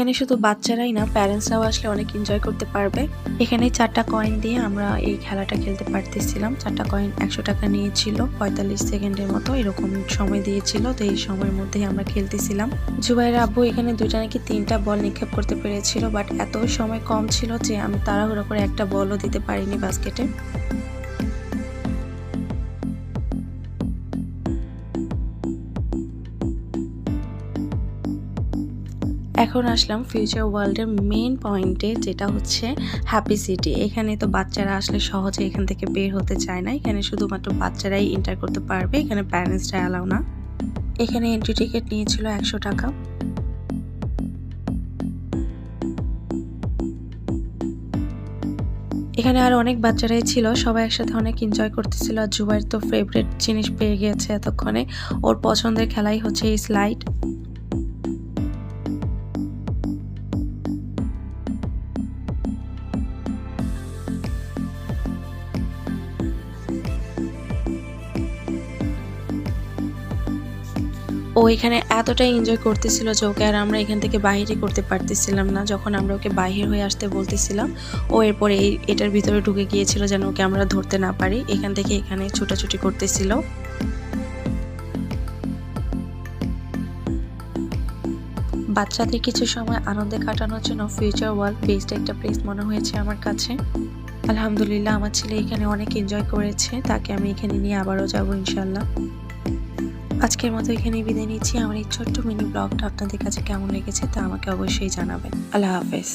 এখানে শুধু বাচ্চারাই না, প্যারেন্টসরাও আসলে অনেক এনজয় করতে পারবে। এখানে 4টা কয়েন দিয়ে আমরা এই খেলাটা খেলতে পারতেছিলাম। 4টা কয়েন 100 টাকা নিয়েছিল, 45 সেকেন্ডের মতো এরকম সময় দিয়েছিল। তো এই সময়ের মধ্যেই আমরা খেলতেছিলাম। জুবাইর আব্বু এখানে 2টা নাকি 3টা বল নিক্ষেপ করতে পেরেছিল, বাট এত সময় কম ছিল যে আমি তাড়াহুড়ো করে একটা বলও দিতে পারিনি বাস্কেটে। এখন আসলাম ফিউচার ওয়ার্ল্ডের মেইন পয়েন্টে, যেটা হচ্ছে হ্যাপি সিটি। এখানে তো বাচ্চারা আসলে সহজে এখান থেকে বের হতে চায় না। এখানে শুধুমাত্র বাচ্চারাই এন্টার করতে পারবে, এখানে প্যারেন্টসরা অ্যালাউ না। এখানে এন্ট্রি টিকিট নিয়েছিল 100 টাকা। এখানে আর অনেক বাচ্চারাই ছিল, সবাই একসাথে অনেক এনজয় করতেছিল। আর জুবাইর তো ফেভারিট জিনিস পেয়ে গিয়েছে এতক্ষণে, ওর পছন্দের খেলাই হচ্ছে এই স্লাইড। ও এখানে এতটাই এনজয় করতেছিল যে ওকে আর আমরা এখান থেকে বাহিরই করতে পারতেছিলাম না। যখন আমরা ওকে বাহির হয়ে আসতে বলতেছিলাম, ও এরপরে এটার ভিতরে ঢুকে গিয়েছিল যেন ওকে আমরা ধরতে না পারি। এখান থেকে এখানে ছুটাছুটি করতেছিল। বাচ্চাদের কিছু সময় আনন্দে কাটানোর জন্য ফিউচার ওয়ার্ল্ড বেস্ট একটা প্লেস মনে হয়েছে আমার কাছে। আলহামদুলিল্লাহ, আমার ছেলে এখানে অনেক এনজয় করেছে। তাকে আমি এখানে নিয়ে আবারও যাবো ইনশাল্লাহ। আজকের মতো এখানেই বিদায় নিচ্ছি। আমার এই ছোট্ট মিনি ব্লগটা আপনাদের কাছে কেমন লেগেছে তা আমাকে অবশ্যই জানাবেন। আল্লাহ হাফেজ।